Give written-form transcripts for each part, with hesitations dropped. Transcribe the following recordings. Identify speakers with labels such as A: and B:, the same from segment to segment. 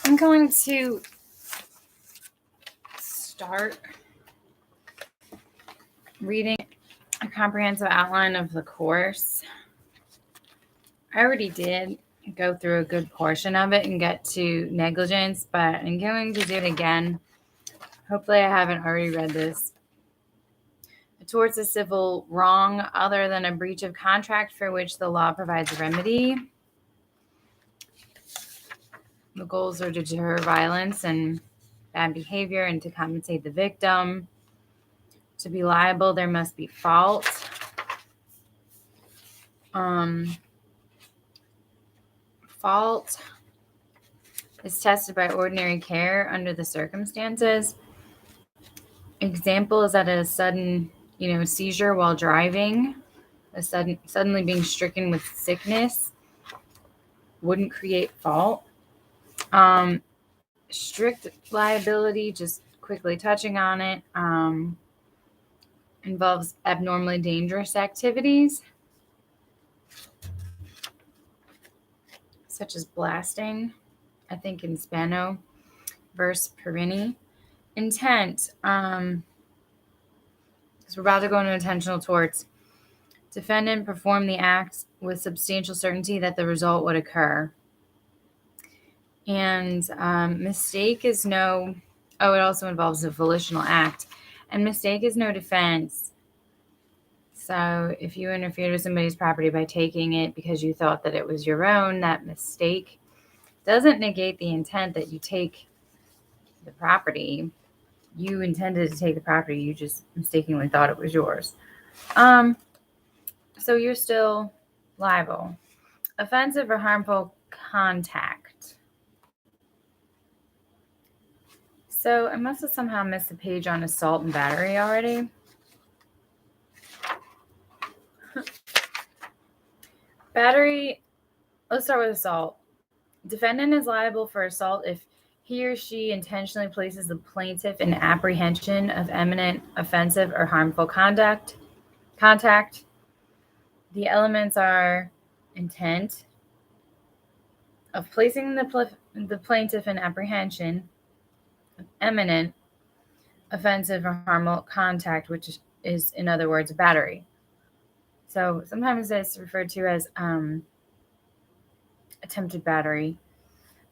A: I'm going to start reading a comprehensive outline of the course. I already did go through a good portion of it and get to negligence, but I'm going to do it again. Hopefully I haven't already read this. A tort's a civil wrong other than a breach of contract for which the law provides a remedy. The goals are to deter violence and bad behavior and to compensate the victim. To be liable, there must be fault. Fault is tested by ordinary care under the circumstances. Example is that a sudden, seizure while driving, suddenly being stricken with sickness wouldn't create fault. Strict liability, just quickly touching on it, involves abnormally dangerous activities, such as blasting, I think in Spano versus Perini. Intent, because we're about to go into intentional torts. Defendant performed the act with substantial certainty that the result would occur. And mistake is it also involves a volitional act. And mistake is no defense. So if you interfered with somebody's property by taking it because you thought that it was your own, that mistake doesn't negate the intent that you take the property. You intended to take the property, you just mistakenly thought it was yours. So you're still liable. Offensive or harmful contact. So I must have somehow missed a page on assault and battery already. Battery, let's start with assault. Defendant is liable for assault if he or she intentionally places the plaintiff in apprehension of imminent offensive or harmful contact. The elements are intent of placing the plaintiff in apprehension of imminent offensive or harmful contact, which is, in other words, battery. So sometimes it's referred to as attempted battery.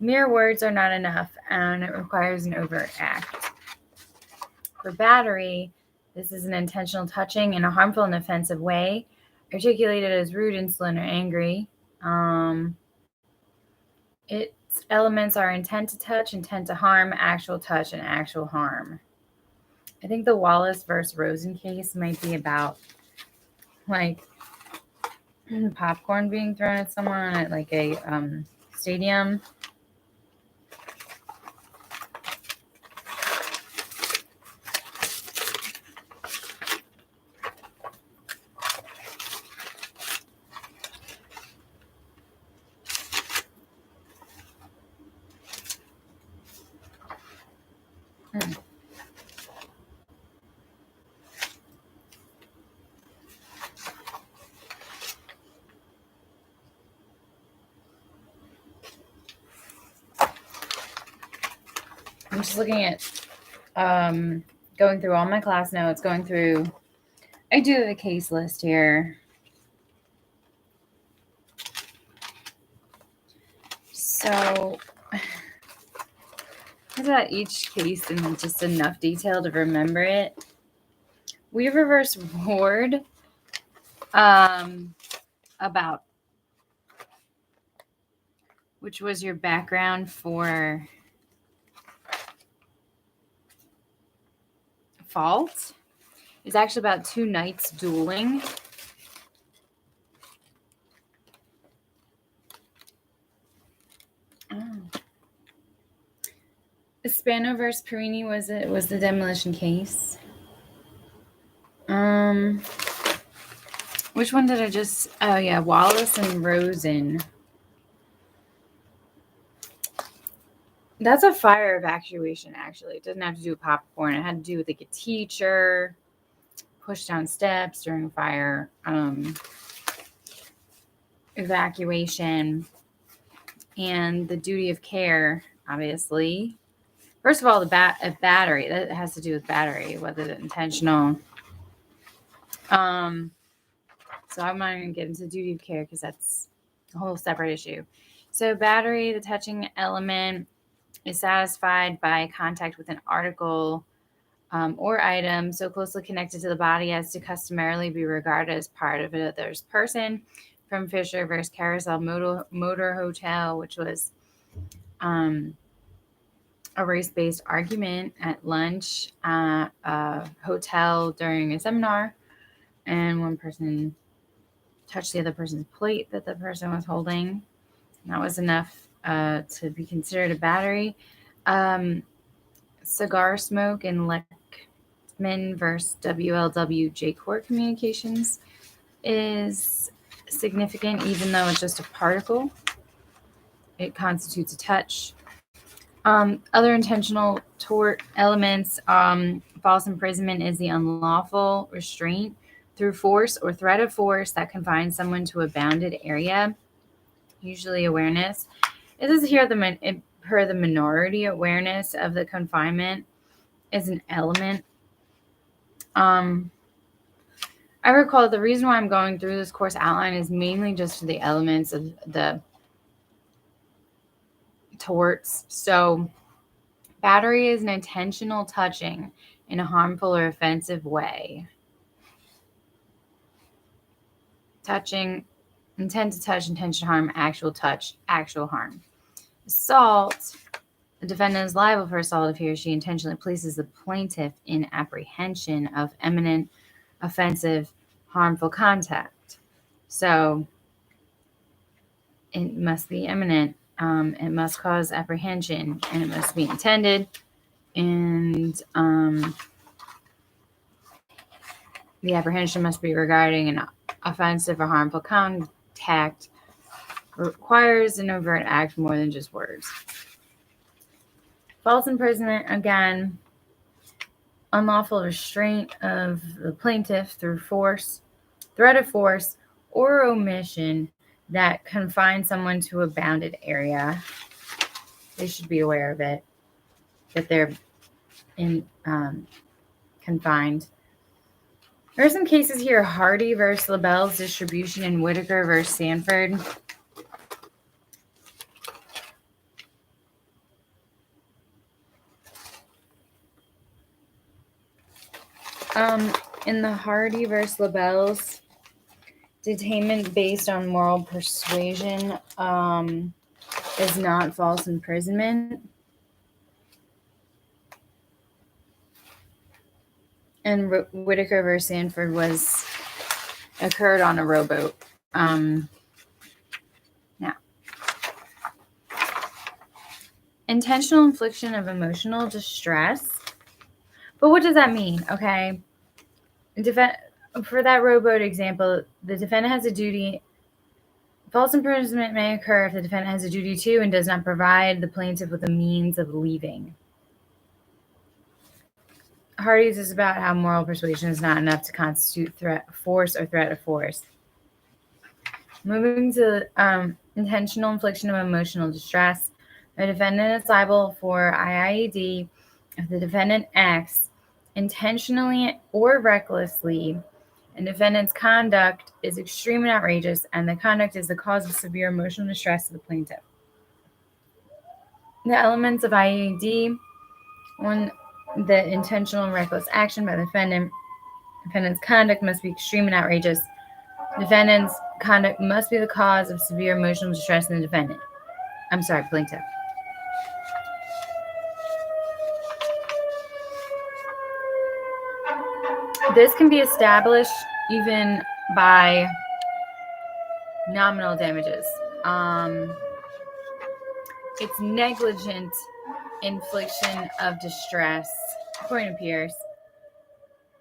A: Mere words are not enough, and it requires an overt act. For battery, this is an intentional touching in a harmful and offensive way, articulated as rude, insolent, or angry. Its elements are intent to touch, intent to harm, actual touch, and actual harm. I think the Wallace versus Rosen case might be about popcorn being thrown at someone at a stadium. I'm just looking at going through all my class notes, I do have a case list here. So about each case in just enough detail to remember it. Weaver versus Ward, about which was your background for fault. It's actually about two knights dueling. Spano versus Perini was the demolition case. Which one did I just? Oh yeah, Wallace and Rosen. That's a fire evacuation. Actually, it doesn't have to do with popcorn. It had to do with a teacher pushed down steps during fire evacuation, and the duty of care obviously. First of all, a battery, that has to do with battery, whether it's intentional. So I'm not going to get into duty of care because that's a whole separate issue. So battery, the touching element, is satisfied by contact with an article or item so closely connected to the body as to customarily be regarded as part of another's person. From Fisher versus Carousel Motor Hotel, which was a race-based argument at lunch at a hotel during a seminar, and one person touched the other person's plate that the person was holding. And that was enough to be considered a battery. Cigar smoke in Leckman versus WLW J-Court Communications is significant, even though it's just a particle. It constitutes a touch. Other intentional tort elements, false imprisonment is the unlawful restraint through force or threat of force that confines someone to a bounded area, usually awareness. It says here per the minority, awareness of the confinement is an element. I recall the reason why I'm going through this course outline is mainly just for the elements of the torts. So battery is an intentional touching in a harmful or offensive way. Touching, intent to touch, intention to harm, actual touch, actual harm. Assault, the defendant is liable for assault if he or she intentionally places the plaintiff in apprehension of imminent, offensive, harmful contact. So it must be imminent. It must cause apprehension, and it must be intended. And the apprehension must be regarding an offensive or harmful contact. Requires an overt act more than just words. False imprisonment, again, unlawful restraint of the plaintiff through force, threat of force, or omission that confines someone to a bounded area. They should be aware of it, that they're confined. There are some cases here: Hardy versus LaBelle's Distribution and Whitaker versus Sanford. In the Hardy versus LaBelle's, detainment based on moral persuasion is not false imprisonment. And Whitaker versus Sanford occurred on a rowboat. Now, intentional infliction of emotional distress. But what does that mean? Okay. For that rowboat example, the defendant has a duty. False imprisonment may occur if the defendant has a duty to and does not provide the plaintiff with a means of leaving. Hardy's is about how moral persuasion is not enough to constitute force or threat of force. Moving to intentional infliction of emotional distress, the defendant is liable for IIED if the defendant acts intentionally or recklessly, and defendant's conduct is extreme and outrageous, and the conduct is the cause of severe emotional distress to the plaintiff. The elements of IIED: one, the intentional and reckless action by the defendant. Defendant's conduct must be extreme and outrageous. Defendant's conduct must be the cause of severe emotional distress in the defendant. Plaintiff. This can be established even by nominal damages. It's negligent infliction of distress, according to Pierce,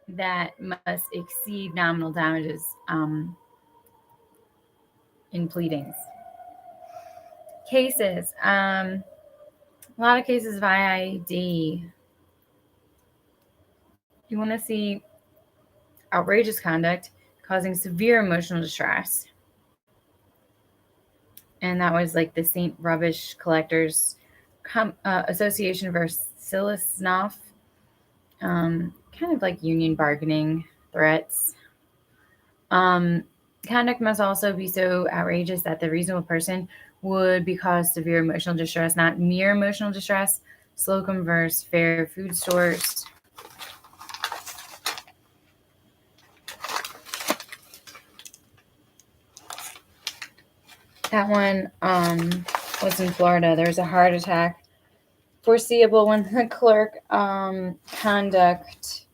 A: that must exceed nominal damages in pleadings. Cases. A lot of cases of IIED. You want to see outrageous conduct causing severe emotional distress. And that was like the St. Rubbish Collectors Association versus Silisnoff, kind of like union bargaining threats. Conduct must also be so outrageous that the reasonable person would be caused severe emotional distress, not mere emotional distress. Slocum versus Fair Food Stores. That one was in Florida. There was a heart attack foreseeable when the clerk conduct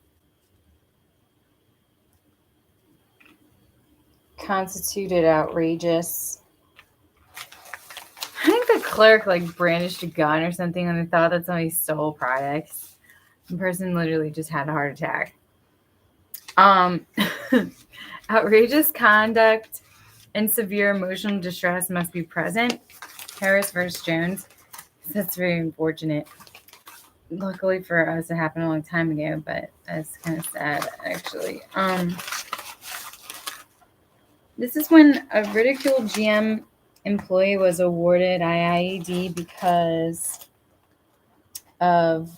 A: constituted outrageous. I think the clerk like brandished a gun or something and they thought that somebody stole products. The person literally just had a heart attack. Outrageous conduct and severe emotional distress must be present. Harris versus Jones. That's very unfortunate. Luckily for us, it happened a long time ago, but that's kind of sad, actually. This is when a ridiculed GM employee was awarded IIED because of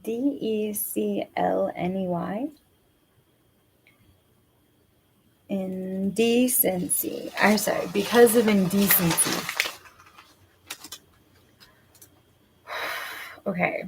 A: DECLNEY. Indecency. I'm sorry, because of indecency. Okay.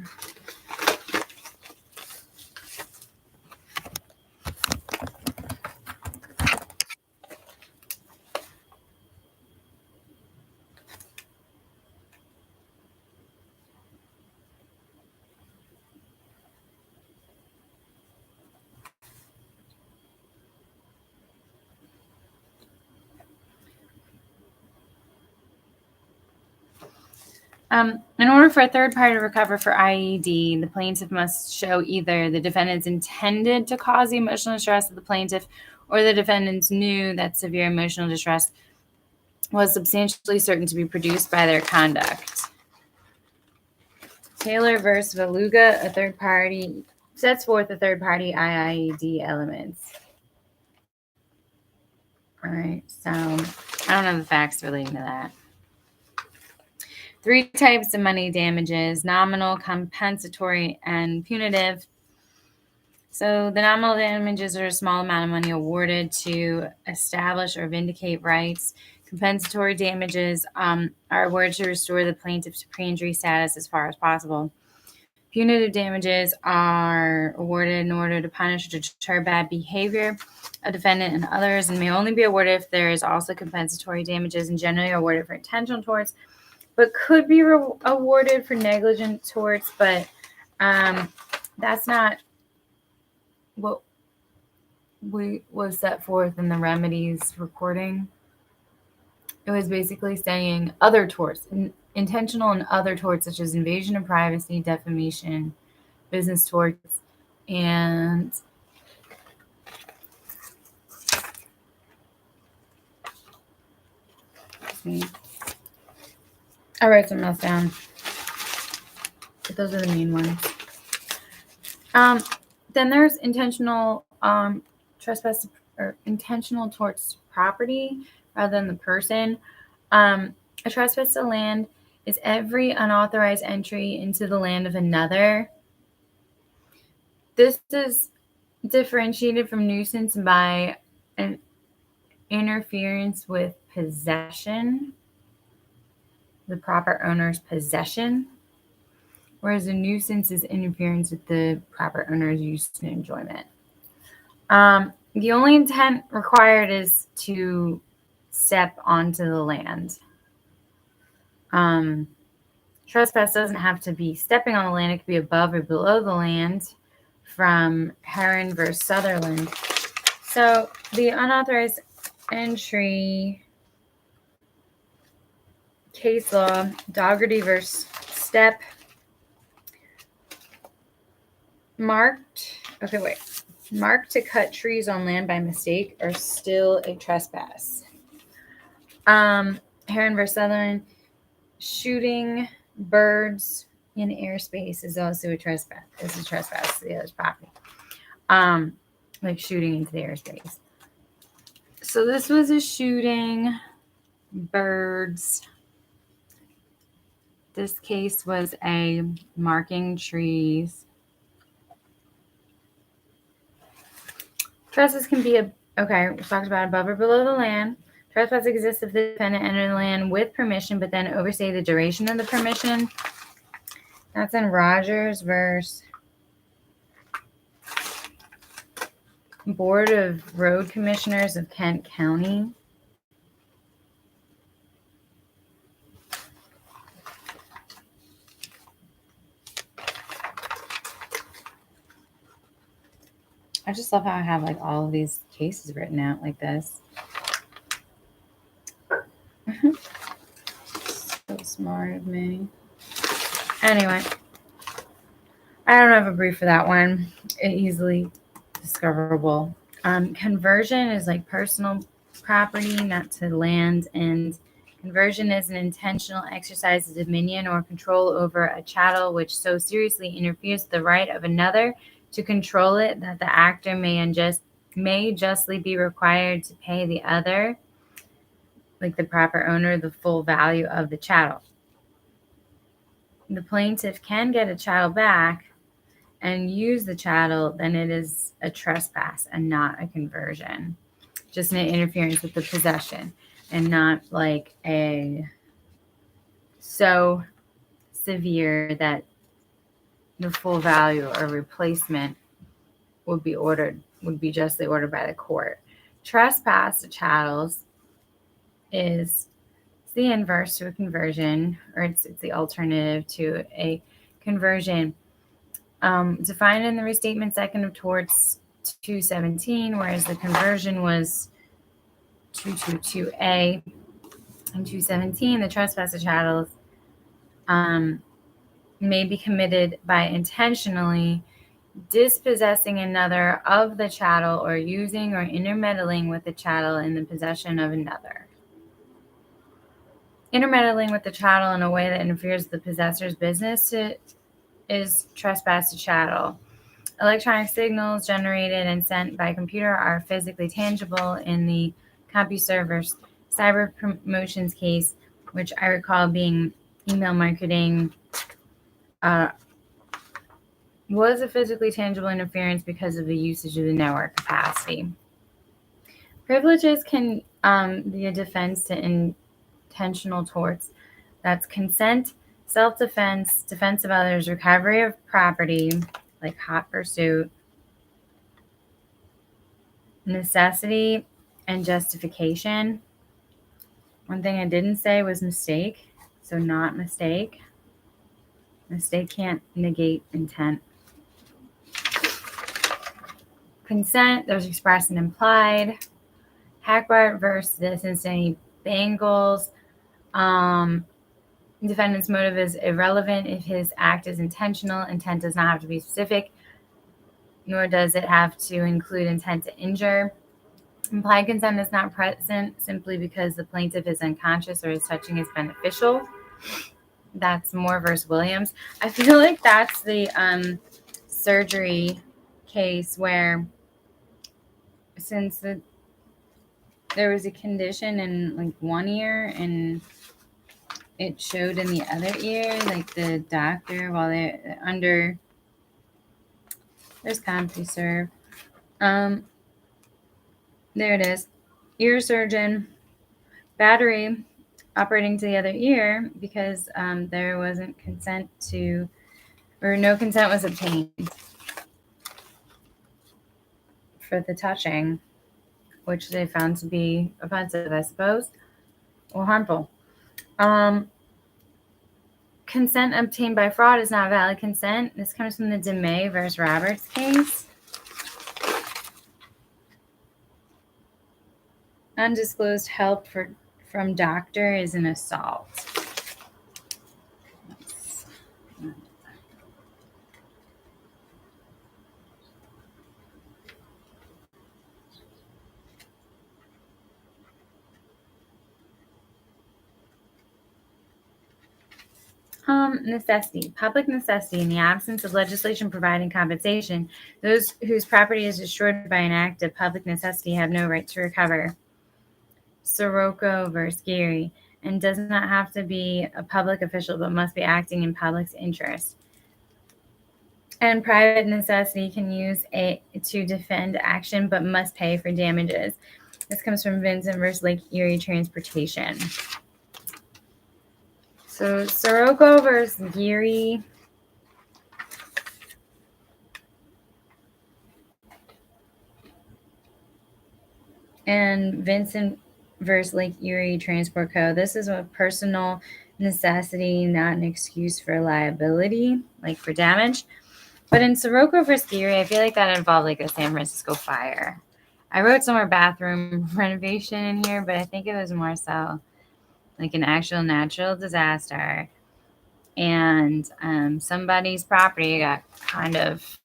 A: In order for a third party to recover for IED, the plaintiff must show either the defendants intended to cause the emotional distress of the plaintiff or the defendants knew that severe emotional distress was substantially certain to be produced by their conduct. Taylor versus Valuga, a third party, sets forth the third party IIED elements. All right, so I don't know the facts relating to that. 3 types of money damages: nominal, compensatory, and punitive. So the nominal damages are a small amount of money awarded to establish or vindicate rights. Compensatory damages are awarded to restore the plaintiff to pre-injury status as far as possible. Punitive damages are awarded in order to punish or deter bad behavior of defendant and others, and may only be awarded if there is also compensatory damages, and generally awarded for intentional torts, but could be awarded for negligent torts, but that's not what was set forth in the remedies recording. It was basically saying other torts, intentional and other torts, such as invasion of privacy, defamation, business torts, and I wrote something else down, but those are the main ones. Then there's intentional trespass or intentional torts property rather than the person. A trespass to land is every unauthorized entry into the land of another. This is differentiated from nuisance by an interference with possession, the proper owner's possession, whereas a nuisance is interference with the proper owner's use and enjoyment. The only intent required is to step onto the land. Trespass doesn't have to be stepping on the land. It could be above or below the land, from Heron versus Sutherland. So the unauthorized entry case law, Dougherty versus Step, marked to cut trees on land by mistake are still a trespass. Heron versus Sutherland, shooting birds in airspace is also a trespass. It's a trespass to the other's property. Like shooting into the airspace. So this was a shooting. Birds. This case was a marking trees. Trespass can be okay, we talked about above or below the land. Trespass exists if the defendant entered the land with permission, but then overstayed the duration of the permission. That's in Rogers versus Board of Road Commissioners of Kent County. I just love how I have like all of these cases written out like this. So smart of me. Anyway, I don't have a brief for that one. Easily discoverable. Conversion is like personal property, not to land, and conversion is an intentional exercise of dominion or control over a chattel which so seriously interferes with the right of another to control it that the actor may justly be required to pay the other, like the proper owner, the full value of the chattel. The plaintiff can get a chattel back and use the chattel, then it is a trespass and not a conversion. Just an interference with the possession and not like a so severe that the full value or replacement would be justly ordered by the court. Trespass to chattels is the inverse to a conversion, or it's the alternative to a conversion. Defined in the restatement second of torts 217, whereas the conversion was 222A and 217. The trespass of chattels may be committed by intentionally dispossessing another of the chattel or using or intermeddling with the chattel in the possession of another. Intermeddling with the chattel in a way that interferes with the possessor's business is trespass to chattel. Electronic signals generated and sent by computer are physically tangible. In the CompuServe cyber promotions case, which I recall being email marketing, was a physically tangible interference because of the usage of the network capacity. Privileges can be a defense to intentional torts. That's consent, self-defense, defense of others, recovery of property, like hot pursuit, necessity, and justification. One thing I didn't say was mistake, so not mistake. Mistake can't negate intent. Consent, there's expressed and implied. Hackbart versus the Cincinnati Bengals. Defendant's motive is irrelevant if his act is intentional. Intent does not have to be specific, nor does it have to include intent to injure. Implied consent is not present simply because the plaintiff is unconscious or his touching is beneficial. That's Moore versus Williams. I feel like that's the surgery case where since there was a condition in like one ear and it showed in the other ear, like the doctor while they're under, there's CompuServe. There it is. Ear surgeon, battery operating to the other ear because there wasn't consent to, or no consent was obtained for the touching, which they found to be offensive, I suppose, or harmful. Consent obtained by fraud is not valid consent. This comes from the DeMay versus Roberts case. Undisclosed help from doctor is an assault. Necessity. Public necessity. In the absence of legislation providing compensation, those whose property is destroyed by an act of public necessity have no right to recover. Sirocco versus Geary. And does not have to be a public official, but must be acting in public's interest. And private necessity can use to defend action, but must pay for damages. This comes from Vincent versus Lake Erie Transportation. So Sirocco versus Geary. And Vincent versus Lake Erie Transport Co. This is a personal necessity, not an excuse for liability, like for damage. But in Sirocco versus Geary, I feel like that involved like a San Francisco fire. I wrote somewhere bathroom renovation in here, but I think it was more so like an actual natural disaster. And somebody's property got kind of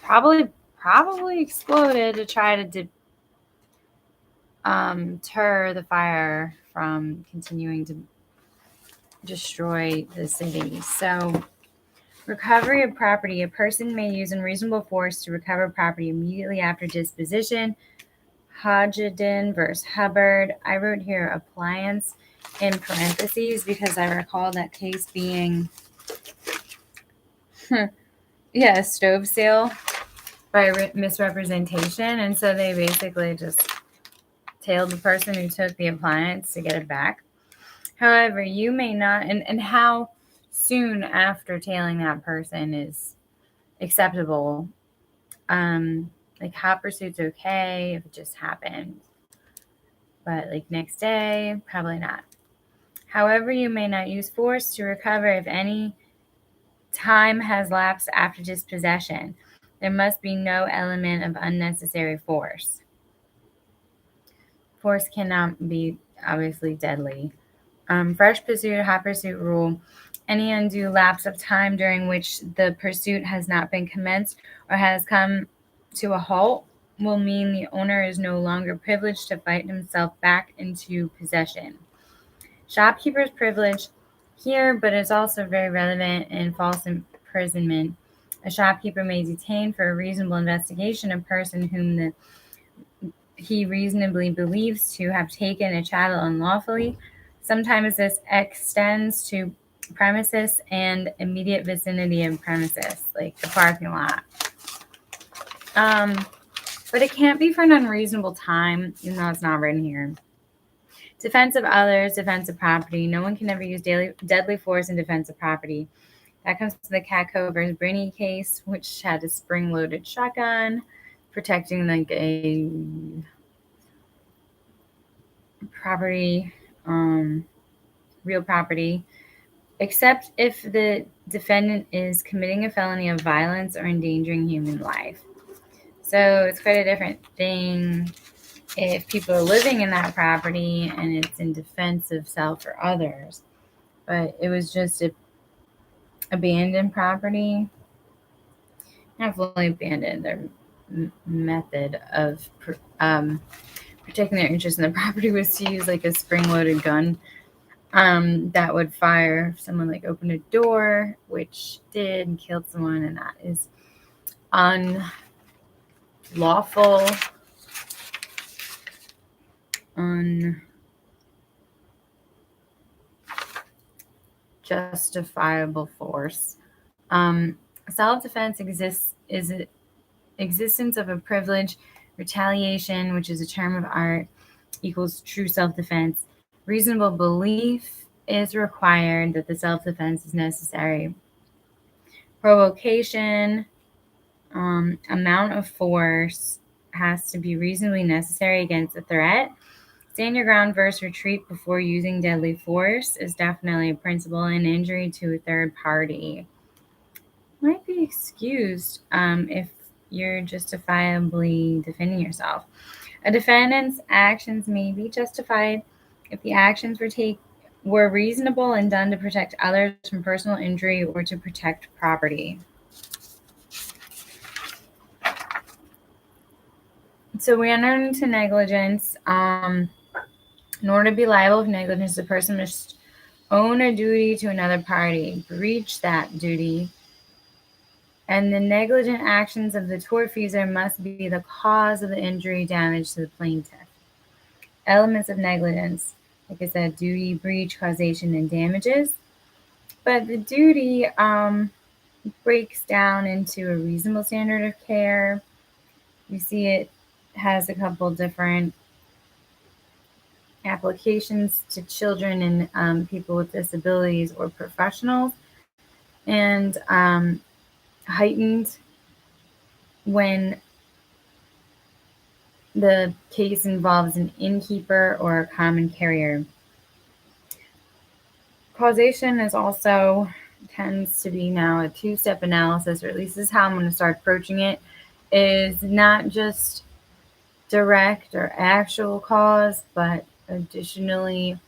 A: probably exploded to try to deter the fire from continuing to destroy the city. So recovery of property. A person may use unreasonable force to recover property immediately after disposition. Hodgdon versus Hubbard. I wrote here appliance in parentheses because I recall that case being a stove sale by misrepresentation. And so they basically just tailed the person who took the appliance to get it back. However, you may not, and how soon after tailing that person is acceptable. Like hot pursuit's okay if it just happened, but like next day, probably not. However, you may not use force to recover if any time has lapsed after dispossession. There must be no element of unnecessary force. Force cannot be obviously deadly. Fresh pursuit, hot pursuit rule. Any undue lapse of time during which the pursuit has not been commenced or has come to a halt will mean the owner is no longer privileged to fight himself back into possession. Shopkeeper's privilege here, but it's also very relevant in false imprisonment. A shopkeeper may detain for a reasonable investigation a person whom he reasonably believes to have taken a chattel unlawfully. Sometimes this extends to premises and immediate vicinity of premises, like the parking lot. But it can't be for an unreasonable time, even though it's not written here. Defense of others, defense of property. No one can ever use deadly force in defense of property. That comes to the Catco versus Brinney case, which had a spring-loaded shotgun protecting like a property, real property, except if the defendant is committing a felony of violence or endangering human life. So it's quite a different thing if people are living in that property and it's in defense of self or others. But it was just a abandoned property. Not fully abandoned. Their method of protecting their interest in the property was to use like a spring-loaded gun that would fire if someone like opened a door, which did and killed someone, and that is unlawful, unjustifiable force. Self-defense is an existence of a privilege. Retaliation, which is a term of art, equals true self-defense. Reasonable belief is required that the self-defense is necessary. Provocation, amount of force has to be reasonably necessary against a threat. Stand your ground versus retreat before using deadly force is definitely a principle. An injury to a third party might be excused if you're justifiably defending yourself. A defendant's actions may be justified if the actions were reasonable and done to protect others from personal injury or to protect property. So we enter into negligence. In order to be liable for negligence, the person must own a duty to another party, breach that duty, and the negligent actions of the tortfeasor must be the cause of the injury damage to the plaintiff. Elements of negligence, like I said, duty, breach, causation, and damages. But the duty breaks down into a reasonable standard of care. You see it has a couple different applications to children and people with disabilities or professionals, and heightened when the case involves an innkeeper or a common carrier. Causation is also tends to be now a two-step analysis, or at least this is how I'm going to start approaching it, is not just direct or actual cause, but additionally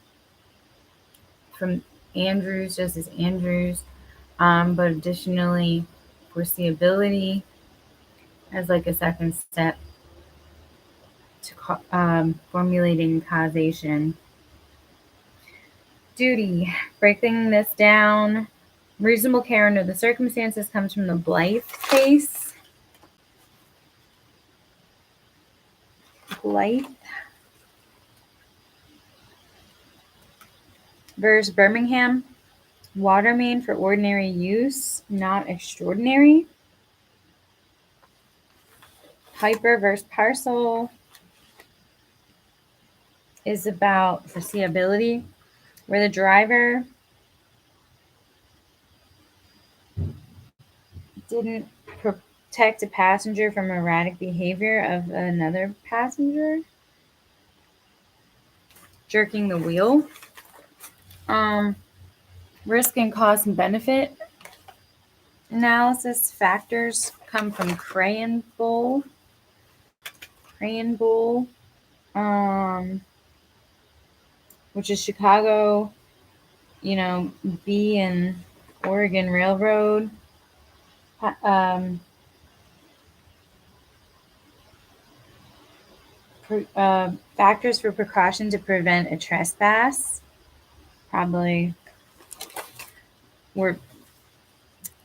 A: from Andrews, Justice Andrews, but additionally foreseeability as like a second step to formulating causation. Duty, breaking this down, reasonable care under the circumstances comes from the Blythe case. Blythe versus Birmingham. Water main for ordinary use, not extraordinary. Piper versus Parcel is about foreseeability, where the driver didn't protect a passenger from erratic behavior of another passenger, jerking the wheel. Risk and cost and benefit analysis factors come from Crayon Bull, which is Chicago, B and Oregon Railroad. Factors for precaution to prevent a trespass. Probably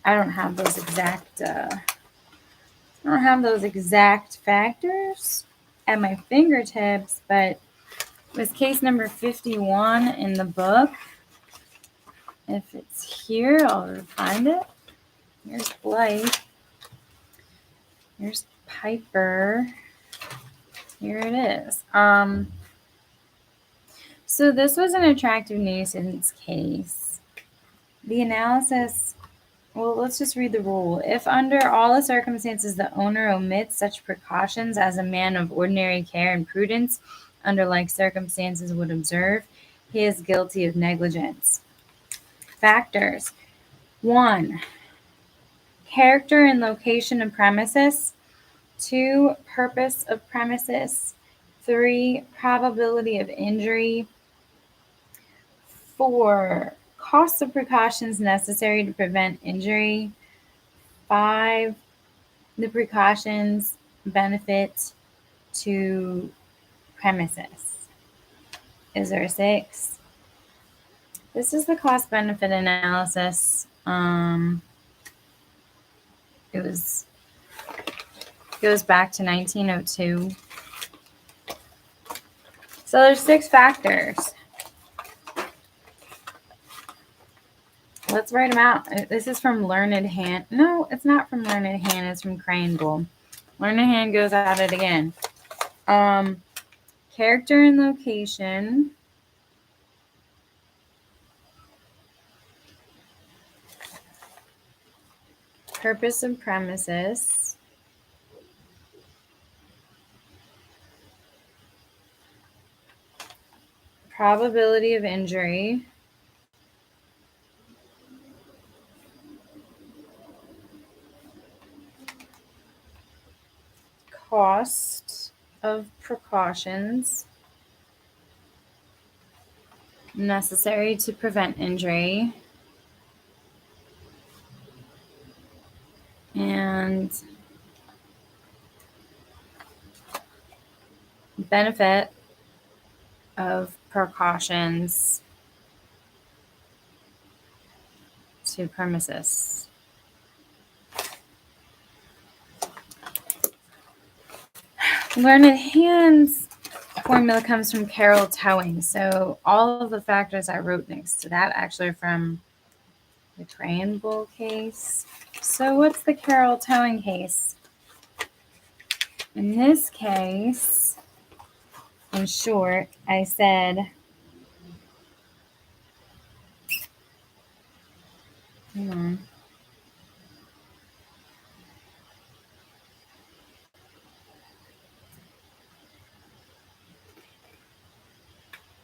A: I don't have those exact factors at my fingertips, but it was case number 51 in the book. If it's here, I'll find it. Here's Blythe. Here's Piper. Here it is. So this was an attractive nuisance case. The analysis, well, let's just read the rule. If under all the circumstances the owner omits such precautions as a man of ordinary care and prudence under like circumstances would observe, he is guilty of negligence. Factors. 1. Character and location of premises. 2. Purpose of premises. 3. Probability of injury. 4. Cost of precautions necessary to prevent injury. 5. The precautions benefit to premises. Is there a 6? This is the cost benefit analysis. It goes back to 1902. So there's 6 factors. Let's write them out. This is from Learned Hand. No, it's not from Learned Hand. It's from Crayon Bull. Learned Hand goes at it again. Character and location. Purpose of premises. Probability of injury. Cost of precautions necessary to prevent injury. And benefit of precautions to premises. Learned Hands formula comes from Carroll Towing. So all of the factors I wrote next to that actually are from the Crayon Bowl case. So what's the Carroll Towing case? In this case, in short, I said, hang on.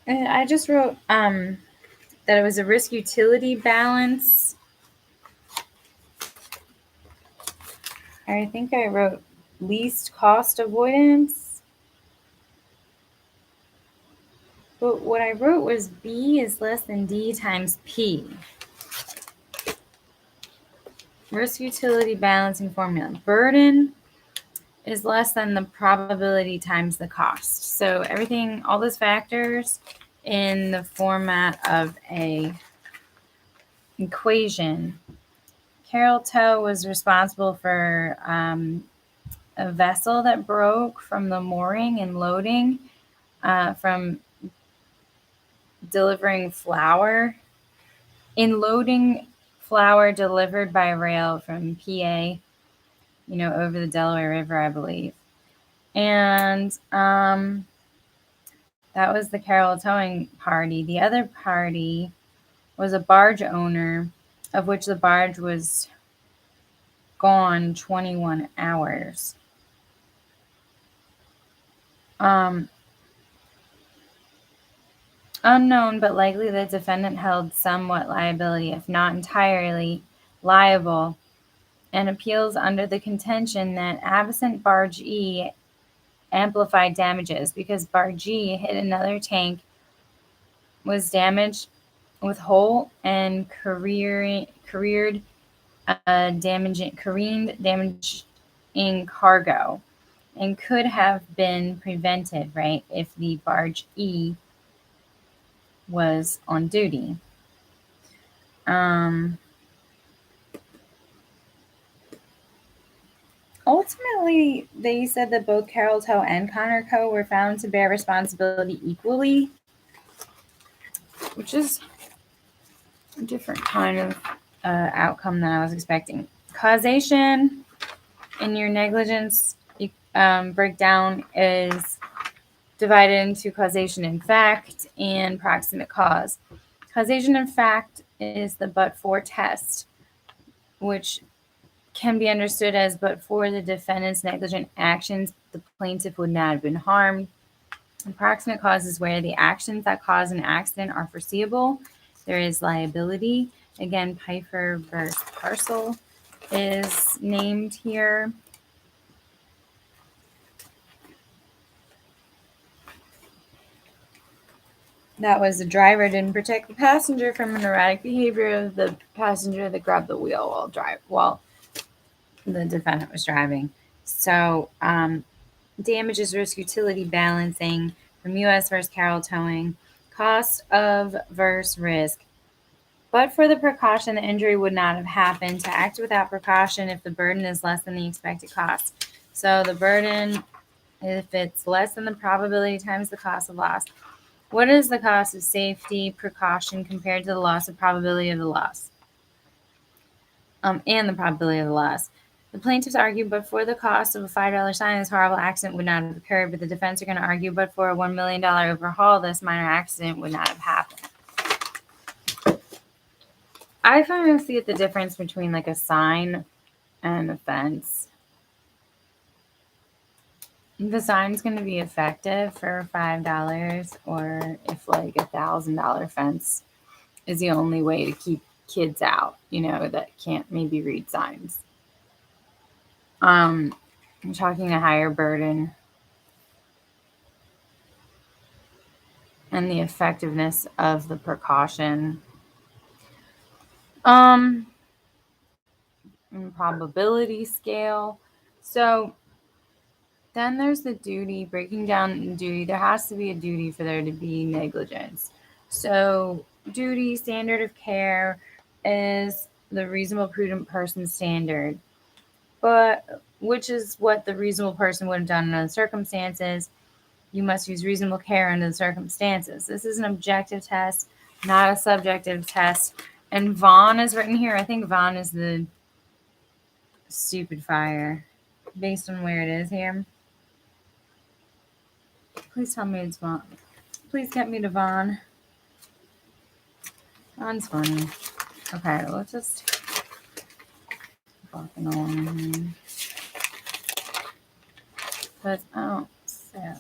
A: I just wrote that it was a risk utility balance. I think I wrote least cost avoidance. But what I wrote was B is less than D times P. Risk utility balancing formula. Burden is less than the probability times the cost. So everything, all those factors in the format of a equation. Carroll Tow was responsible for a vessel that broke from the mooring and loading from delivering flour. In loading flour delivered by rail from PA, over the Delaware River, I believe. And that was the Carroll Towing party. The other party was a barge owner, of which the barge was gone 21 hours. Unknown, but likely the defendant held somewhat liability, if not entirely liable, and appeals under the contention that absent barge E amplified damages because barge E hit another tank, was damaged with hole and careened damaging cargo, and could have been prevented, right, if the barge E was on duty. Ultimately, they said that both Carroll Tow and Connor Co. were found to bear responsibility equally, which is a different kind of outcome than I was expecting. Causation in your negligence breakdown is divided into causation in fact and proximate cause. Causation in fact is the but-for test, which can be understood as but for the defendant's negligent actions, the plaintiff would not have been harmed. And proximate cause is where the actions that cause an accident are foreseeable. There is liability. Again, Pfeiffer versus Parcel is named here. That was the driver didn't protect the passenger from an erratic behavior of the passenger that grabbed the wheel while the defendant was driving. So damages risk utility balancing from U.S. versus Carroll Towing. Cost of versus risk. But for the precaution, the injury would not have happened. To act without precaution if the burden is less than the expected cost. So the burden, if it's less than the probability times the cost of loss. What is the cost of safety precaution compared to the loss of probability of the loss? And the probability of the loss. The plaintiffs argue, but for the cost of a $5 sign, this horrible accident would not have occurred. But the defense are going to argue, but for a $1 million overhaul, this minor accident would not have happened. I finally see the difference between like a sign and a fence. If the sign's going to be effective for $5, or if like $1,000 fence is the only way to keep kids out, that can't maybe read signs. I'm talking a higher burden and the effectiveness of the precaution. Probability scale. So then there's the duty, breaking down the duty. There has to be a duty for there to be negligence. So duty, standard of care is the reasonable prudent person standard, but which is what the reasonable person would have done in those circumstances. You must use reasonable care under the circumstances. This is an objective test, not a subjective test. And Vaughn is written here. I think Vaughn is the stupid fire based on where it is here. Please tell me it's Vaughn. Please get me to Vaughn. Vaughn's funny. Okay, let's just walking along. But oh, sad.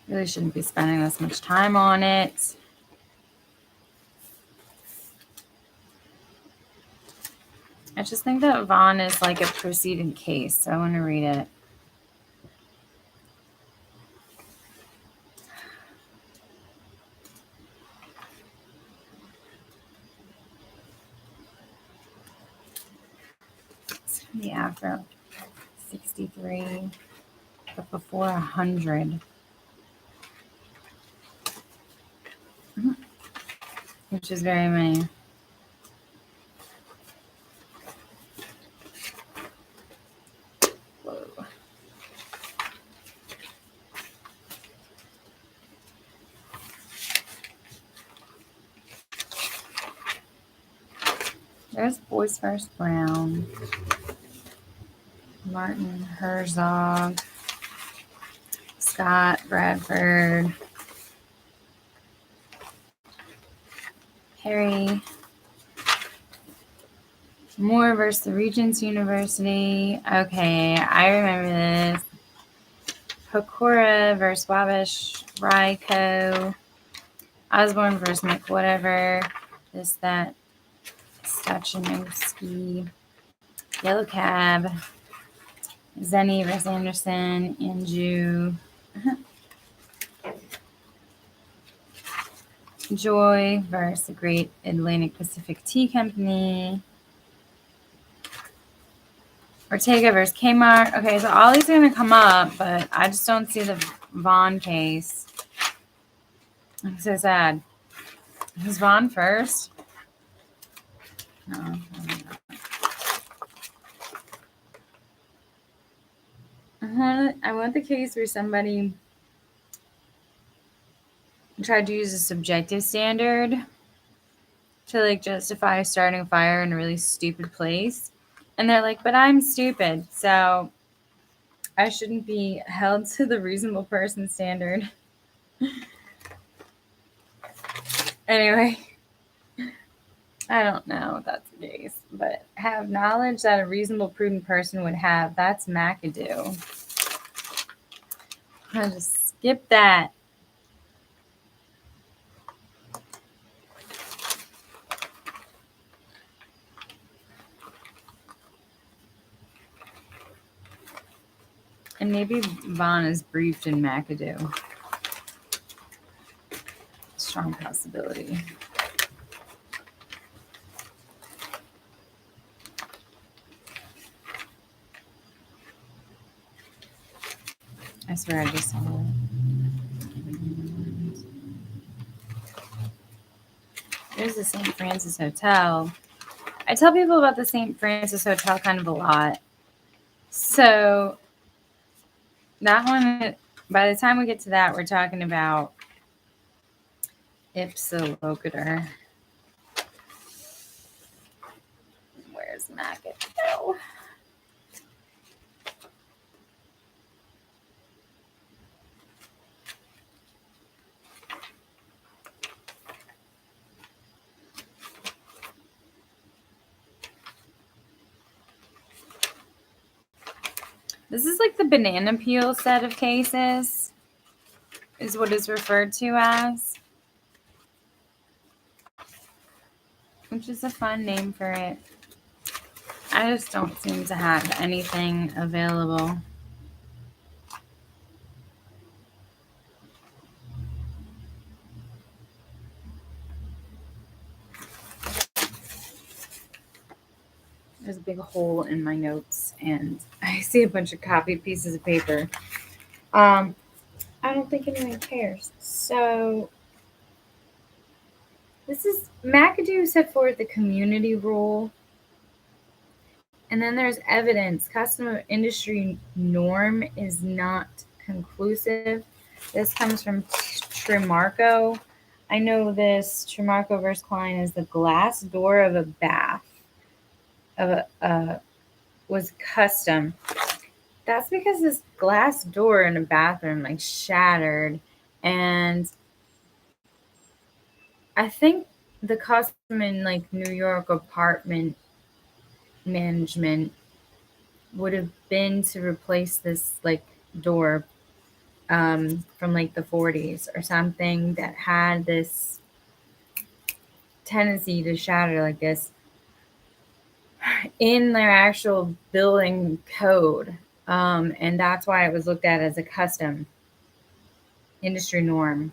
A: Really shouldn't be spending this much time on it. I just think that Vaughn is like a precedent case, so I want to read it. It's going to be after 63, but before 100. Which is very many. Whoa. There's Boys First Brown, Martin Herzog, Scott Bradford, Harry Moore versus the Regents University. Okay, I remember this. Pokora versus Wabash Ryko. Osborne versus McWhatever. This, that. Stachinovsky. Yellow Cab. Zenny versus Anderson. Anju. Joy versus the Great Atlantic Pacific Tea Company. Ortega versus Kmart. Okay, so all these are going to come up, but I just don't see the Vaughn case. I'm so sad. Was Vaughn first? No. I want the case where somebody tried to use a subjective standard to like justify starting a fire in a really stupid place. And they're like, but I'm stupid, so I shouldn't be held to the reasonable person standard. Anyway, I don't know if that's the case, but have knowledge that a reasonable, prudent person would have. That's McAdoo. I'll just skip that. And maybe Vaughn is briefed in McAdoo. Strong possibility. I swear I just saw it. There's the St. Francis Hotel. I tell people about the St. Francis Hotel kind of a lot. So that one, by the time we get to that, we're talking about ipsa locator. Where's McAdoo? This is like the banana peel set of cases, is what it's referred to as, which is a fun name for it. I just don't seem to have anything available. There's a big hole in my notes, and I see a bunch of copied pieces of paper. I don't think anyone cares. So This is McAdoo set forth the community rule. And then there's evidence. Custom or industry norm is not conclusive. This comes from Tremarco. I know this Tremarco versus Klein is the glass door of a bath was custom. That's because this glass door in a bathroom like shattered, and I think the custom in like New York apartment management would have been to replace this like door from like the 40s or something that had this tendency to shatter like this in their actual building code. And that's why it was looked at as a custom industry norm.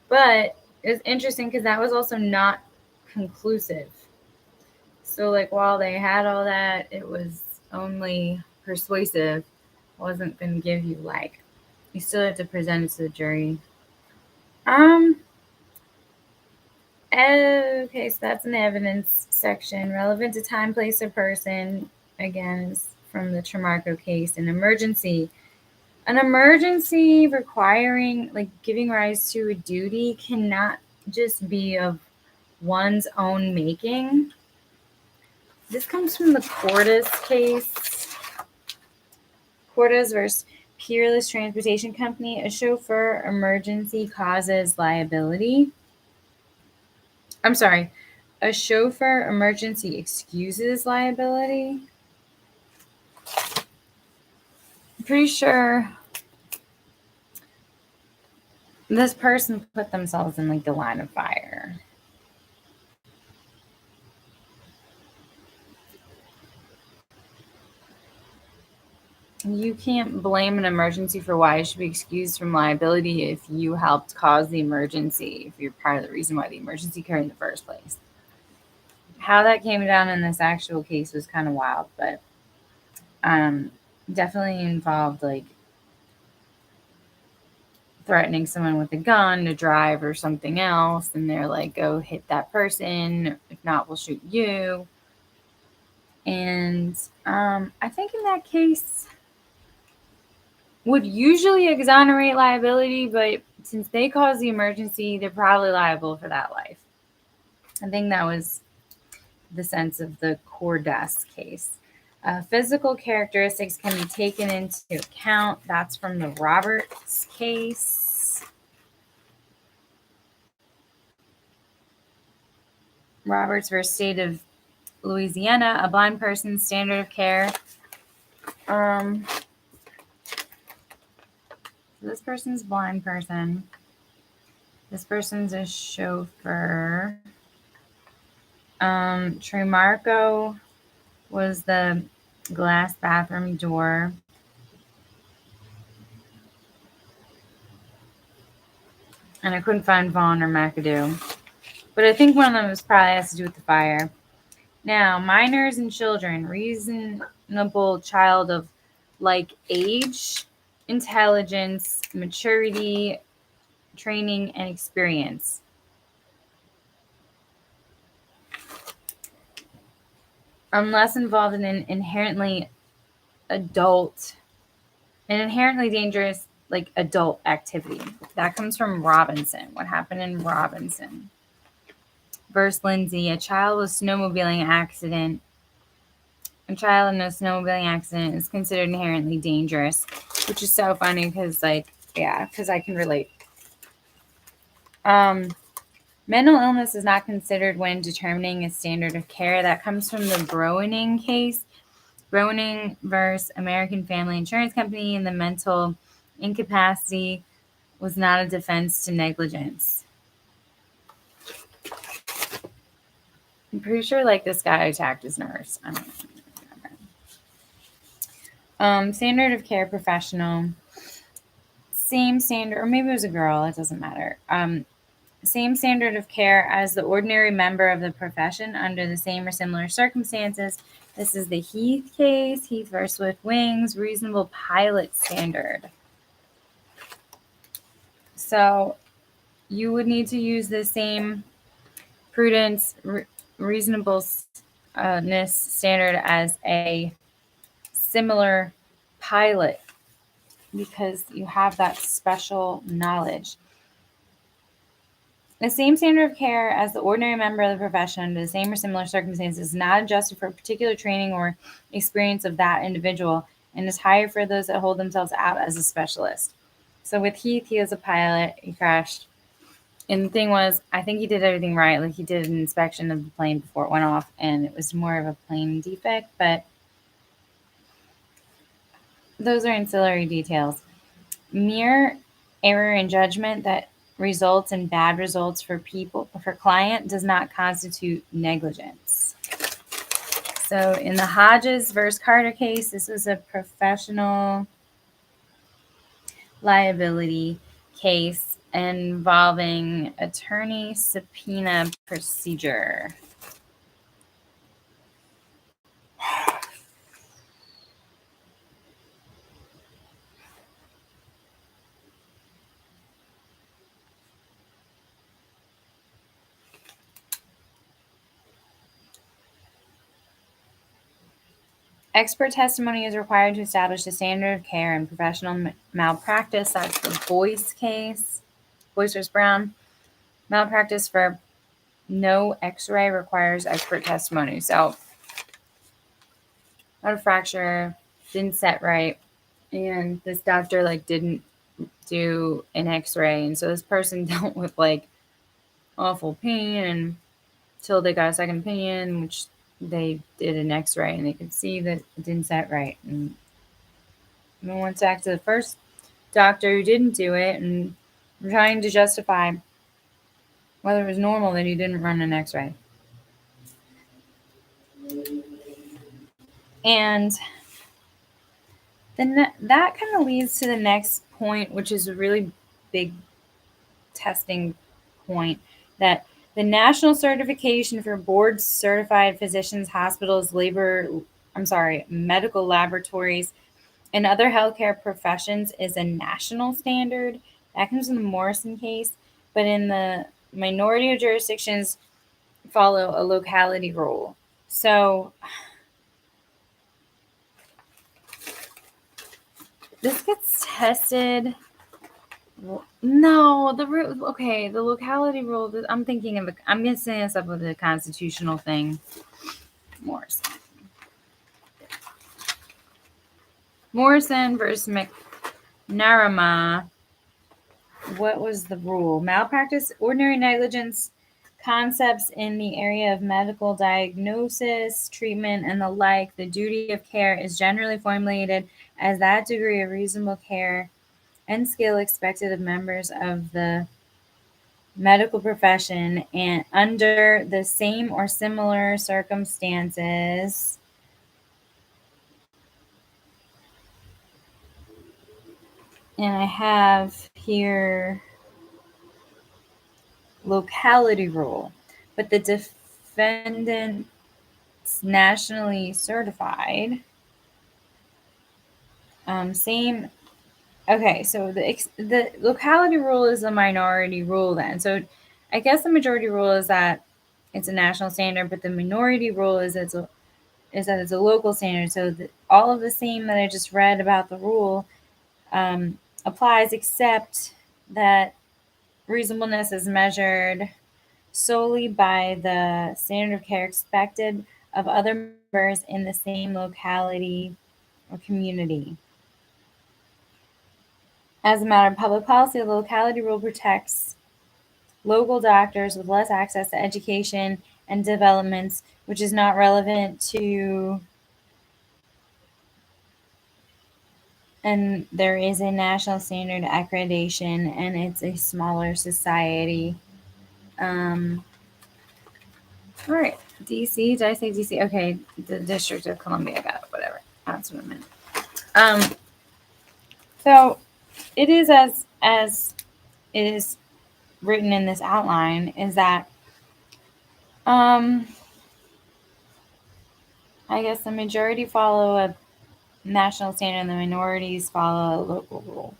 A: But it's interesting because that was also not conclusive. So, like, while they had all that, it was only persuasive. Wasn't going to give you, like, you still have to present it to the jury. Okay, so that's in the evidence section. Relevant to time, place, or person. Again, is from the Tremarco case. An emergency requiring, like, giving rise to a duty cannot just be of one's own making. This comes from the Cordes case. Cordes versus Peerless Transportation Company. A chauffeur emergency causes liability. I'm sorry. A chauffeur emergency excuses liability. I'm pretty sure this person put themselves in like the line of fire. You can't blame an emergency for why it should be excused from liability if you helped cause the emergency, if you're part of the reason why the emergency occurred in the first place. How that came down in this actual case was kind of wild, but definitely involved like threatening someone with a gun to drive or something else, and they're like, go hit that person, if not, we'll shoot you. And I think in that case would usually exonerate liability, but since they caused the emergency, they're probably liable for that life. I think that was the sense of the Cordes case. Physical characteristics can be taken into account. That's from the Roberts case. Roberts versus State of Louisiana, a blind person's standard of care. This person's a blind person. This person's a chauffeur. Tremarco was the glass bathroom door. And I couldn't find Vaughn or McAdoo. But I think one of them probably has to do with the fire. Now, minors and children, reasonable child of like age, intelligence, maturity, training, and experience. Unless involved in an inherently dangerous, like adult activity. That comes from Robinson. What happened in Robinson? Versus Lindsay, a child in a snowmobiling accident is considered inherently dangerous, which is so funny because, like, yeah, because I can relate. Mental illness is not considered when determining a standard of care. That comes from the Groening case. Groening versus American Family Insurance Company, and the mental incapacity was not a defense to negligence. I'm pretty sure like this guy attacked his nurse. I don't remember. Standard of care professional. Same standard, or maybe it was a girl, it doesn't matter. Same standard of care as the ordinary member of the profession under the same or similar circumstances. This is the Heath case, Heath versus Swift Wings, reasonable pilot standard. So you would need to use the same prudence, reasonableness standard as a similar pilot because you have that special knowledge. The same standard of care as the ordinary member of the profession under the same or similar circumstances is not adjusted for particular training or experience of that individual and is higher for those that hold themselves out as a specialist. So with Heath, he was a pilot. He crashed. And the thing was, I think he did everything right. Like, he did an inspection of the plane before it went off, and it was more of a plane defect, but those are ancillary details. Mere error in judgment that results in bad results for client does not constitute negligence. So in the Hodges versus Carter case, this was a professional liability case involving attorney subpoena procedure. Expert testimony is required to establish the standard of care in professional malpractice. That's the Boyce case, Boyce versus Brown. Malpractice for no x-ray requires expert testimony. So, had a fracture, didn't set right, and this doctor didn't do an x-ray, and so this person dealt with awful pain until they got a second opinion, which they did an x-ray and they could see that it didn't set right. And we went back to the first doctor who didn't do it and trying to justify whether it was normal that he didn't run an x-ray. And then that kind of leads to the next point, which is a really big testing point, that the national certification for board certified physicians, hospitals, medical laboratories, and other healthcare professions is a national standard. That comes in the Morrison case, but in the minority of jurisdictions follow a locality rule. So this gets tested. No, the locality rule. I'm mixing this up with the constitutional thing. Morrison versus McNarama. What was the rule? Malpractice, ordinary negligence, concepts in the area of medical diagnosis, treatment, and the like. The duty of care is generally formulated as that degree of reasonable care and skill expected of members of the medical profession and under the same or similar circumstances. And I have here locality rule, but the defendant's nationally certified. Same. Okay, so the locality rule is a minority rule then. So I guess the majority rule is that it's a national standard, but the minority rule is that it's a local standard. So all of the same that I just read about the rule applies, except that reasonableness is measured solely by the standard of care expected of other members in the same locality or community. As a matter of public policy, the locality rule protects local doctors with less access to education and developments, which is not relevant to, and there is a national standard accreditation, and it's a smaller society. All right, DC. Did I say DC? Okay, the District of Columbia. Got it. Whatever. That's what I meant. So it is as it is written in this outline, is that I guess the majority follow a national standard and the minorities follow a local rule.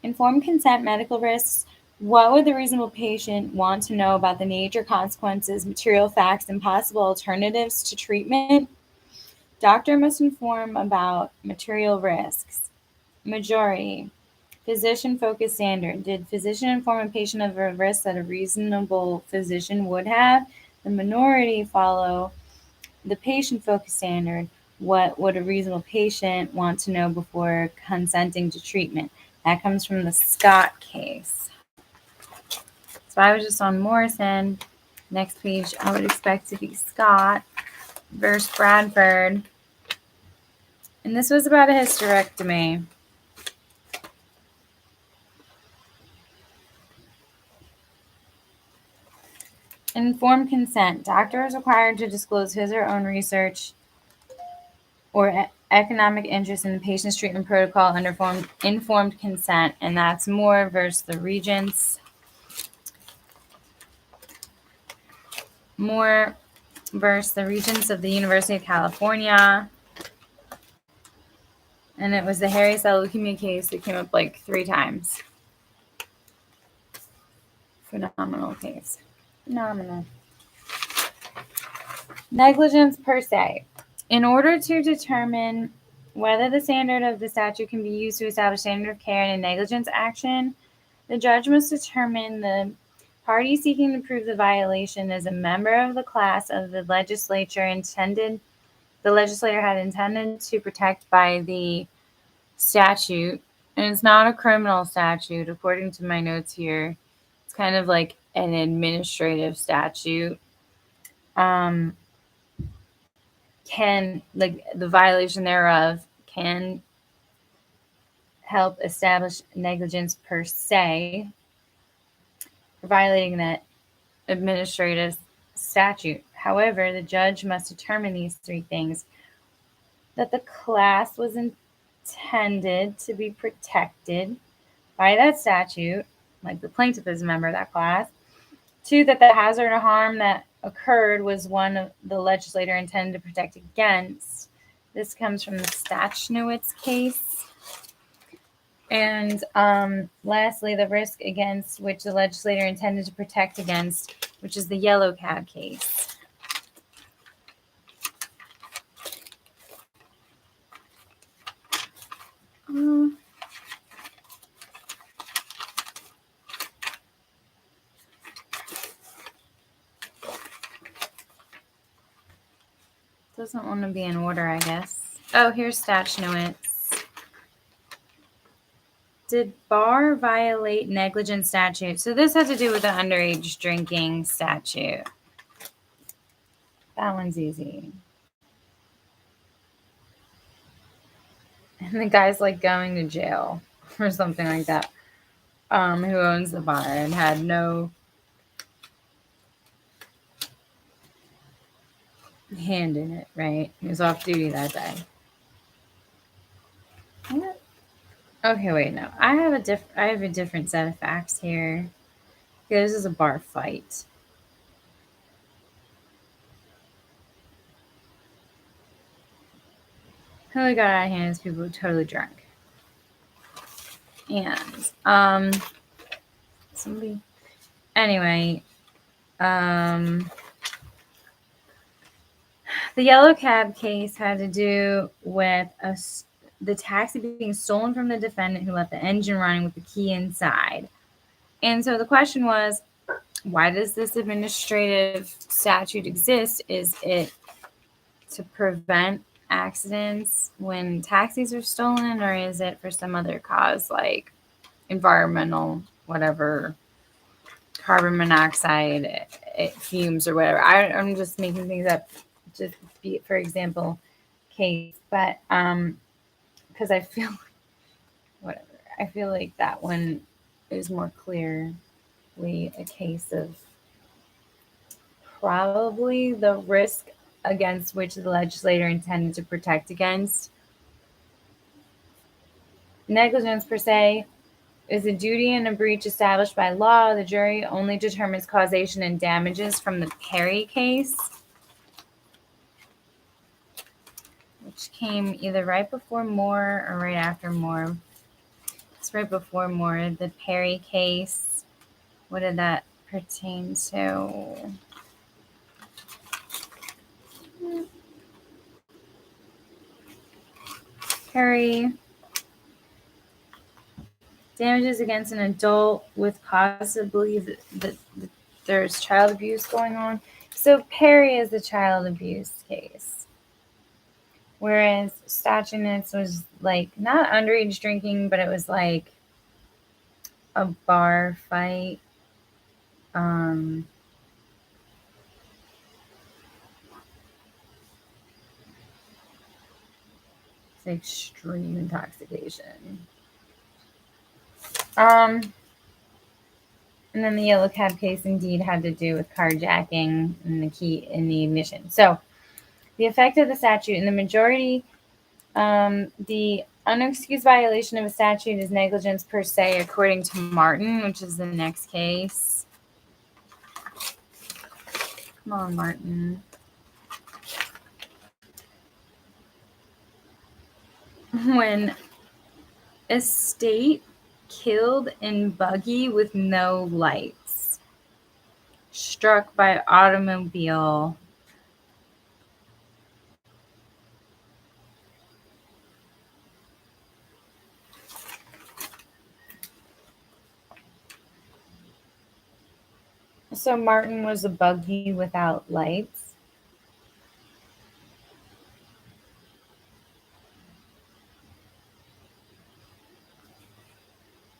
A: Informed consent, medical risks, What would the reasonable patient want to know about the nature, consequences, material facts, and possible alternatives to treatment? Doctor must inform about material risks. Majority. Physician-focused standard. Did physician inform a patient of a risk that a reasonable physician would have? The minority follow the patient-focused standard. What would a reasonable patient want to know before consenting to treatment? That comes from the Scott case. So I was just on Morrison. Next page, I would expect to be Scott versus Bradford. And this was about a hysterectomy. Informed consent. Doctor is required to disclose his or her own research or economic interest in the patient's treatment protocol under informed consent. And that's Moore versus the Regents. Moore versus the Regents of the University of California. And it was the hairy cell leukemia case that came up like 3 times. Phenomenal case. Phenomenal. Negligence per se. In order to determine whether the standard of the statute can be used to establish standard of care in a negligence action, the judge must determine the party seeking to prove the violation is a member of the class of the legislator had intended to protect by the statute. And it's not a criminal statute, according to my notes here. It's kind of like an administrative statute. Can, like, the violation thereof can help establish negligence per se for violating that administrative statute. However, the judge must determine these 3 things: that the class was intended to be protected by that statute, like the plaintiff is a member of that class. 2, that the hazard or harm that occurred was one the legislator intended to protect against. This comes from the Stachnowitz case. And lastly, the risk against which the legislator intended to protect against, which is the Yellow Cab case. Doesn't want to be in order, I guess. Oh, here's Stachnowitz. Did Barr violate negligence statute? So this had to do with the underage drinking statute. That one's easy. And the guy's like going to jail or something like that. Who owns the bar and had no hand in it, right? He was off duty that day. What? Okay, wait, no. I have a different set of facts here. Okay, this is a bar fight. Totally got out of hand. People were totally drunk. And somebody. Anyway, the Yellow Cab case had to do with the taxi being stolen from the defendant who left the engine running with the key inside. And so the question was, why does this administrative statute exist? Is it to prevent accidents when taxis are stolen, or is it for some other cause like environmental, whatever, carbon monoxide fumes or whatever? I'm just making things up, just be for example case, but because I feel like that one is more clearly a case of probably the risk against which the legislator intended to protect against. Negligence per se is a duty and a breach established by law. The jury only determines causation and damages from the Perry case, which came either right before Moore or right after Moore. It's right before Moore, the Perry case. What did that pertain to? Perry. Damages against an adult with cause to believe that there's child abuse going on. So Perry is the child abuse case. Whereas Stachinus was like not underage drinking, but it was like a bar fight. It's extreme intoxication. And then the yellow cab case indeed had to do with carjacking and the key in the ignition. So the effect of the statute in the majority, the unexcused violation of a statute is negligence per se, according to Martin, which is the next case. Come on, Martin. When a state killed in buggy with no lights, struck by automobile. So Martin was a buggy without lights.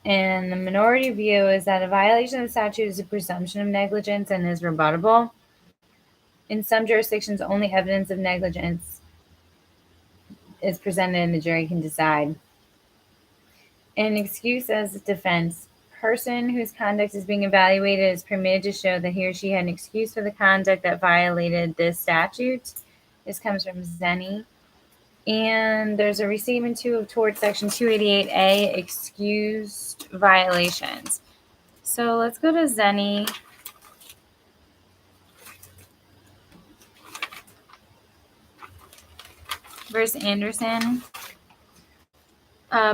A: And the minority view is that a violation of the statute is a presumption of negligence and is rebuttable. In some jurisdictions, only evidence of negligence is presented and the jury can decide. An excuse as a defense. Person whose conduct is being evaluated is permitted to show that he or she had an excuse for the conduct that violated this statute. This comes from Zenny. And there's a restatement 2 of Torts section 288A, excused violations. So let's go to Zenny. Versus Anderson.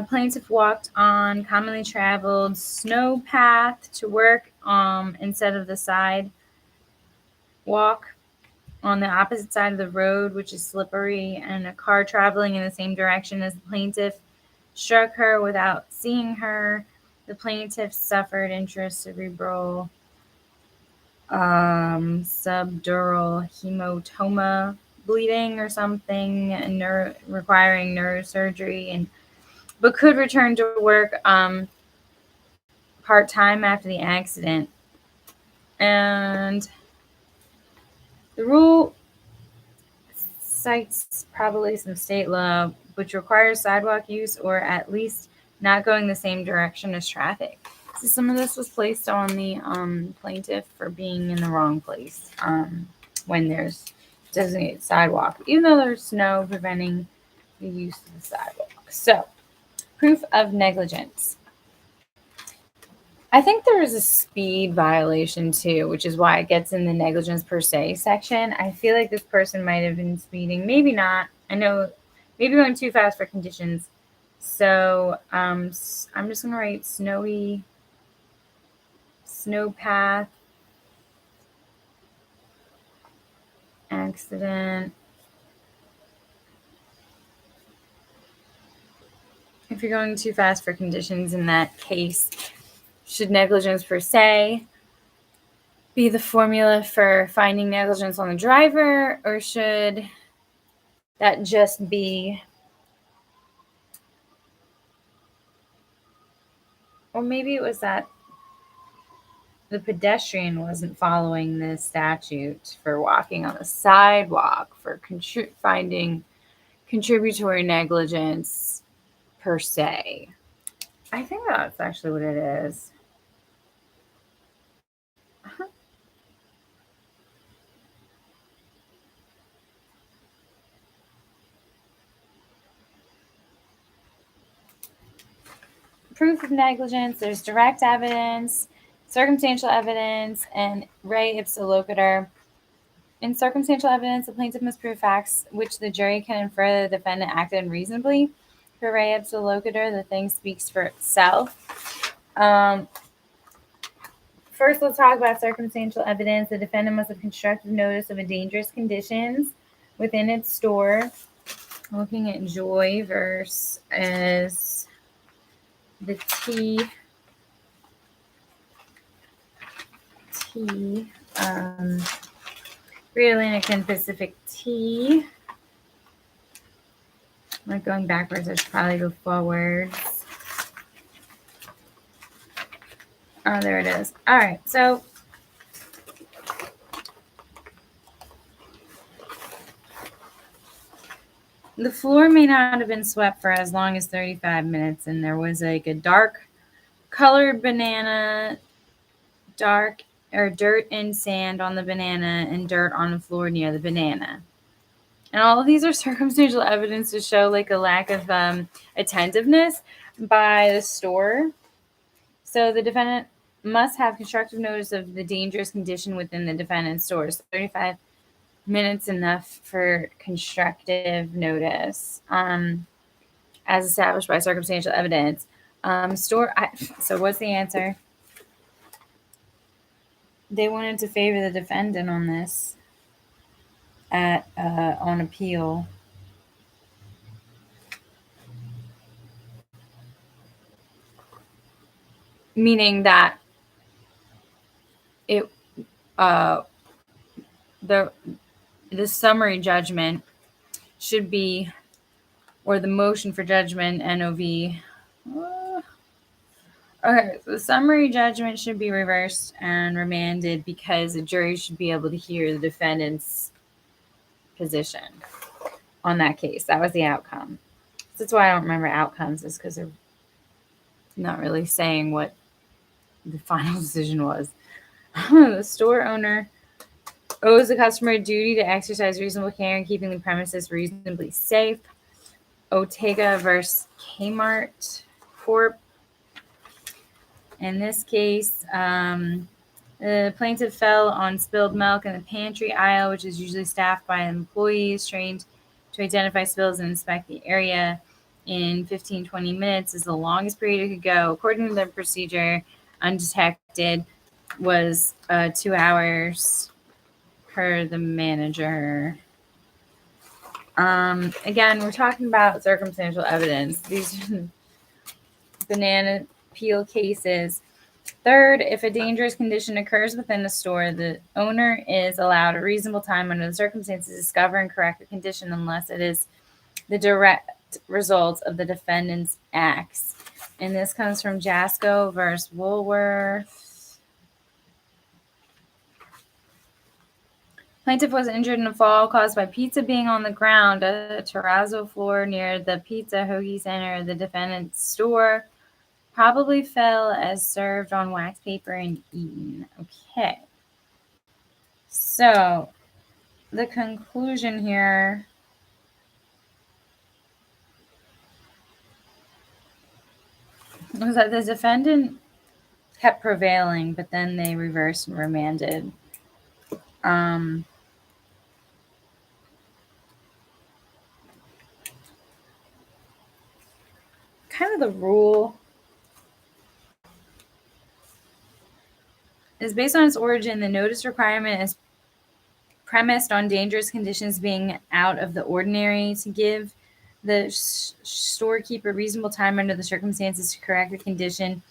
A: Plaintiff walked on commonly traveled snow path to work instead of the sidewalk on the opposite side of the road, which is slippery, and a car traveling in the same direction as the plaintiff struck her without seeing her. The plaintiff suffered intracerebral subdural hematoma bleeding or something, and requiring neurosurgery, but could return to work part-time after the accident. And the rule cites probably some state law, which requires sidewalk use or at least not going the same direction as traffic. So some of this was placed on the plaintiff for being in the wrong place when there's designated sidewalk, even though there's snow preventing the use of the sidewalk. So, proof of negligence. I think there is a speed violation too, which is why it gets in the negligence per se section. I feel like this person might have been speeding, maybe not. I know, maybe going too fast for conditions. So I'm just gonna write snowy snow path accident. If you're going too fast for conditions in that case, should negligence per se be the formula for finding negligence on the driver, or should that just be, or maybe it was that the pedestrian wasn't following the statute for walking on the sidewalk for finding contributory negligence per se. I think that's actually what it is. Proof of negligence, there's direct evidence, circumstantial evidence, and re ipsa loquitur. In circumstantial evidence, the plaintiff must prove facts which the jury can infer the defendant acted unreasonably. For re ipsa loquitur, the thing speaks for itself. first, let's talk about circumstantial evidence. The defendant must have constructive notice of a dangerous conditions within its store. Looking at Joy versus the Great Atlantic and Pacific T. I'm not going backwards. I should probably go forwards. Oh, there it is. All right. So the floor may not have been swept for as long as 35 minutes, and there was like a dark colored banana, dark or dirt and sand on the banana, and dirt on the floor near the banana. And all of these are circumstantial evidence to show like a lack of attentiveness by the store. So the defendant must have constructive notice of the dangerous condition within the defendant's store. So 35 minutes enough for constructive notice, as established by circumstantial evidence. So what's the answer? They wanted to favor the defendant on this on appeal. Meaning that it the summary judgment should be, or the motion for judgment, NOV. Okay, so the summary judgment should be reversed and remanded because the jury should be able to hear the defendant's position on that case. That was the outcome. That's why I don't remember outcomes, is because they're not really saying what the final decision was. The store owner owes the customer a duty to exercise reasonable care in keeping the premises reasonably safe. Ortega versus Kmart Corp. In this case, the plaintiff fell on spilled milk in the pantry aisle, which is usually staffed by employees trained to identify spills and inspect the area in 15-20 minutes is the longest period it could go. According to the procedure, undetected was 2 hours per the manager. Again, we're talking about circumstantial evidence. These banana peel cases. Third, if a dangerous condition occurs within the store, the owner is allowed a reasonable time under the circumstances to discover and correct the condition unless it is the direct result of the defendant's acts. And this comes from Jasko versus Woolworth. Plaintiff was injured in a fall caused by pizza being on the ground at a terrazzo floor near the Pizza Hoagie Center, the defendant's store. Probably fell as served on wax paper and eaten. Okay. So the conclusion here was that the defendant kept prevailing, but then they reversed and remanded. Kind of the rule is based on its origin. The notice requirement is premised on dangerous conditions being out of the ordinary to give the storekeeper reasonable time under the circumstances to correct the condition.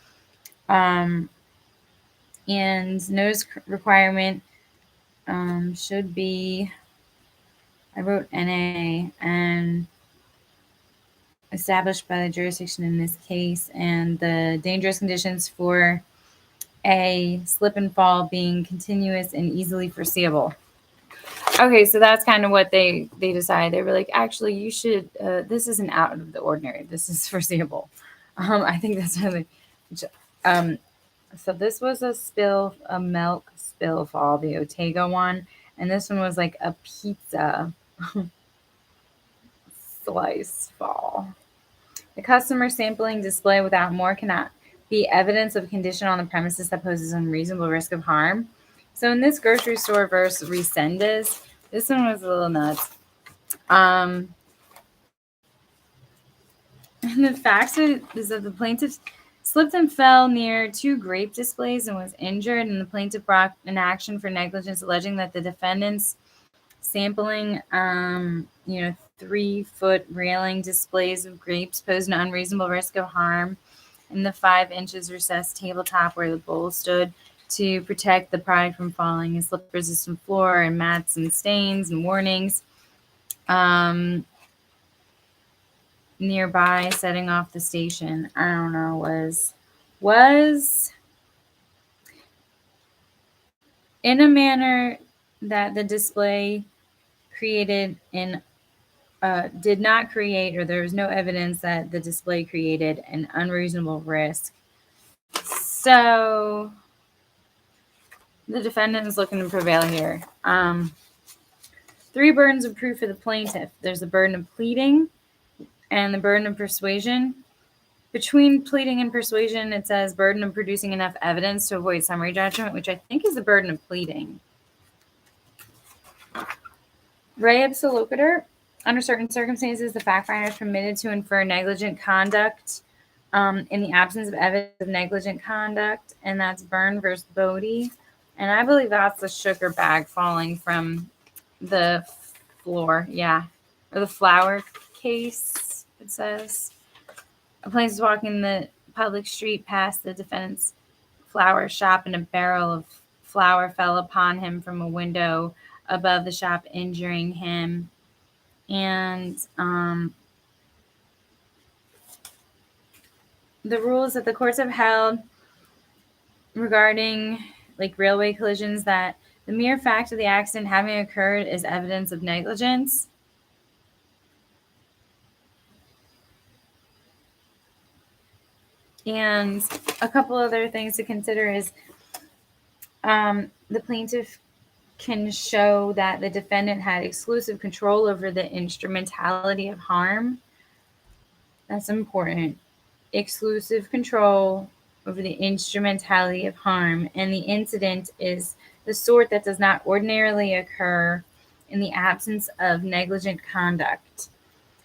A: And notice requirement should be, I wrote NA, and established by the jurisdiction in this case, and the dangerous conditions for a slip and fall being continuous and easily foreseeable. Okay, so that's kind of what they decided. They were like, actually, you should, this isn't out of the ordinary. This is foreseeable. I think that's really, so this was a milk spill fall, the Ortega one. And this one was like a pizza slice fall. The customer sampling display without more cannot be evidence of a condition on the premises that poses unreasonable risk of harm. So in this grocery store versus Resendez, this one was a little nuts. And the facts is that the plaintiff slipped and fell near 2 grape displays and was injured, and the plaintiff brought an action for negligence, alleging that the defendants sampling, 3-foot railing displays of grapes posed an unreasonable risk of harm in the 5 inches recessed tabletop where the bowl stood to protect the product from falling. A slip-resistant floor and mats and stains and warnings nearby, setting off the station. I don't know, was in a manner that the display created in did not create, or there was no evidence that the display created an unreasonable risk. So the defendant is looking to prevail here. 3 burdens of proof for the plaintiff. There's the burden of pleading and the burden of persuasion. Between pleading and persuasion, it says burden of producing enough evidence to avoid summary judgment, which I think is the burden of pleading. Re ipsa loquitur. Under certain circumstances, the fact finder is permitted to infer negligent conduct in the absence of evidence of negligent conduct, and that's Byrne versus Bodie. And I believe that's the sugar bag falling from the floor, or the flour case, it says. A plaintiff is walking the public street past the defendant's flour shop, and a barrel of flour fell upon him from a window above the shop, injuring him. And the rules that the courts have held regarding railway collisions, that the mere fact of the accident having occurred is evidence of negligence. And a couple other things to consider is the plaintiff can show that the defendant had exclusive control over the instrumentality of harm. That's important. Exclusive control over the instrumentality of harm. And the incident is the sort that does not ordinarily occur in the absence of negligent conduct.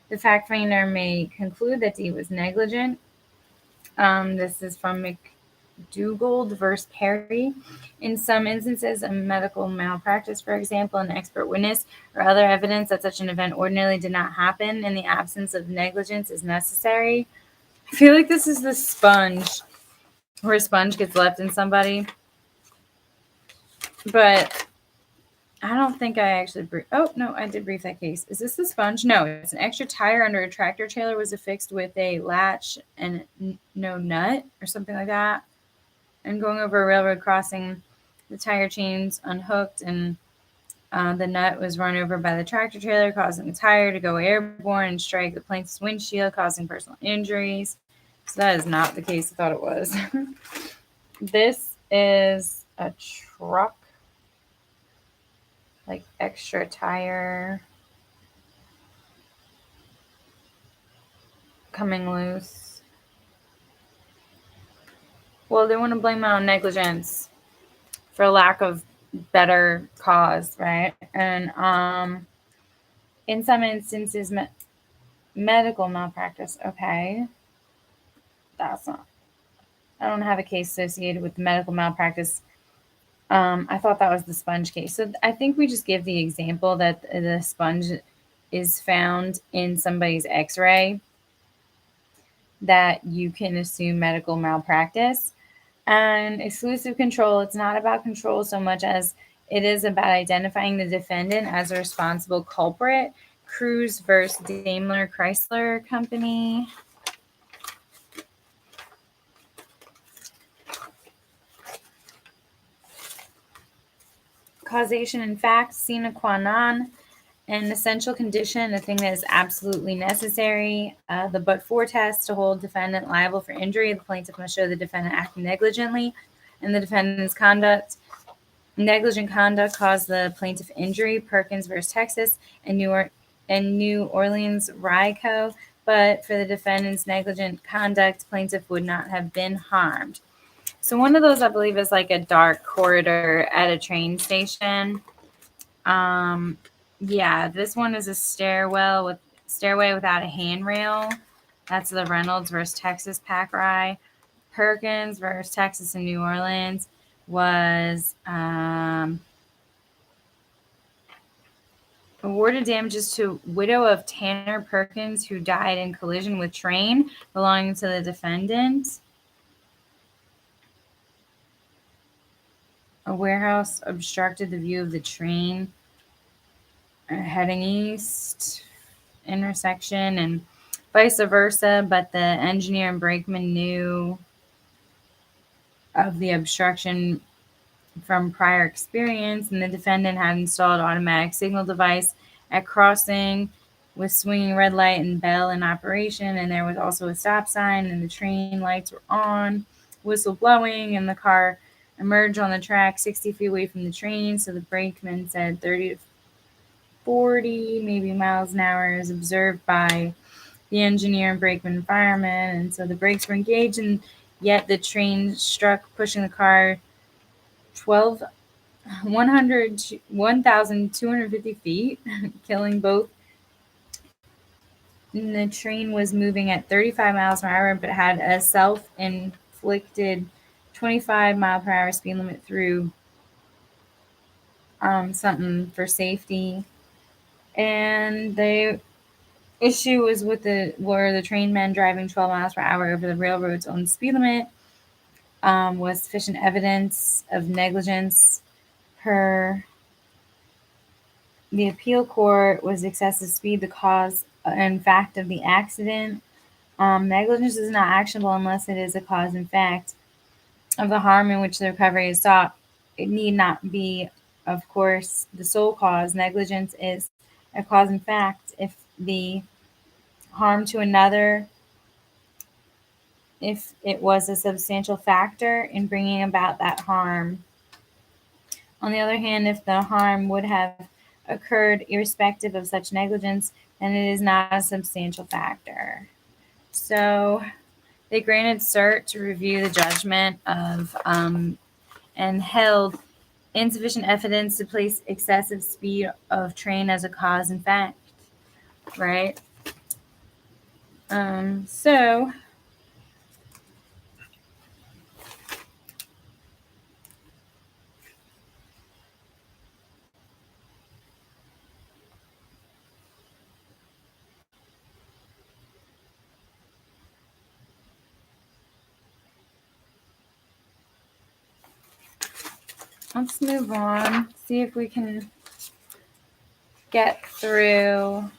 A: The fact finder may conclude that D was negligent. This is from McDougald versus Perry. In some instances, a medical malpractice, for example, an expert witness or other evidence that such an event ordinarily did not happen in the absence of negligence is necessary. I feel like this is the sponge, where a sponge gets left in somebody. But I don't think I actually I did brief that case. Is this the sponge? No, it's an extra tire under a tractor trailer was affixed with a latch and no nut or something like that. And going over a railroad crossing, the tire chains unhooked and the nut was run over by the tractor trailer, causing the tire to go airborne and strike the plaintiff's windshield, causing personal injuries. So that is not the case I thought it was. This is a truck. Extra tire coming loose. Well, they want to blame it on negligence for lack of better cause, right? And in some instances, medical malpractice. Okay, that's not. I don't have a case associated with the medical malpractice. I thought that was the sponge case. So I think we just give the example that the sponge is found in somebody's x-ray, that you can assume medical malpractice. And exclusive control, it's not about control so much as it is about identifying the defendant as a responsible culprit. Cruz versus Daimler Chrysler Company. Causation and fact, sine qua non, an essential condition, a thing that is absolutely necessary. The but-for test to hold defendant liable for injury, the plaintiff must show the defendant acted negligently and the defendant's conduct. Negligent conduct caused the plaintiff injury, Perkins versus Texas, and New Orleans RICO. But for the defendant's negligent conduct, plaintiff would not have been harmed. So one of those, I believe, is a dark corridor at a train station. This one is a stairway without a handrail. That's the Reynolds versus Texas pack rye. Perkins versus Texas and New Orleans was awarded damages to widow of Tanner Perkins, who died in collision with train belonging to the defendant. A warehouse obstructed the view of the train heading east intersection and vice versa, but the engineer and brakeman knew of the obstruction from prior experience, and the defendant had installed automatic signal device at crossing with swinging red light and bell in operation, and there was also a stop sign, and the train lights were on, whistle blowing, and the car emerged on the track 60 feet away from the train. So the brakeman said 30 to 40 maybe miles an hour is observed by the engineer and brakeman and fireman, and so the brakes were engaged, and yet the train struck, pushing the car 1,250 feet, killing both. And the train was moving at 35 miles per hour, but had a self-inflicted 25 mile per hour speed limit through something for safety. And the issue was were the train men driving 12 miles per hour over the railroad's own speed limit was sufficient evidence of negligence. Per the appeal court, was excessive speed the cause and fact of the accident. Negligence is not actionable unless it is a cause and fact of the harm in which the recovery is sought. It need not be, of course, the sole cause. Negligence is a cause and fact if the harm to another, if it was a substantial factor in bringing about that harm. On the other hand, if the harm would have occurred irrespective of such negligence, then it is not a substantial factor. So they granted cert to review the judgment of and held insufficient evidence to place excessive speed of train as a cause and fact, right? So let's move on, see if we can get through.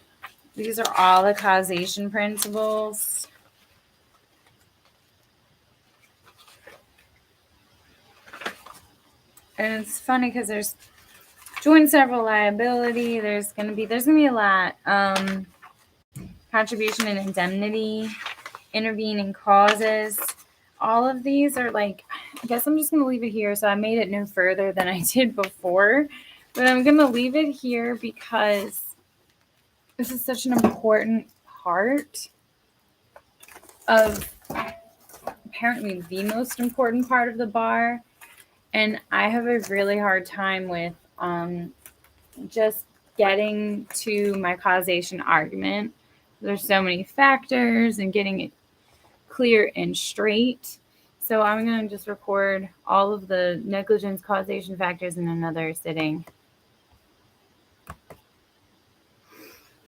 A: These are all the causation principles. And it's funny because there's joint several liability. There's gonna be a lot. Contribution and indemnity, intervening causes. All of these are like, I guess I'm just gonna leave it here. So I made it no further than I did before, but I'm gonna leave it here because this is such an important part of, apparently the most important part of the bar. And I have a really hard time with just getting to my causation argument. There's so many factors and getting it clear and straight. So I'm going to just record all of the negligence causation factors in another sitting.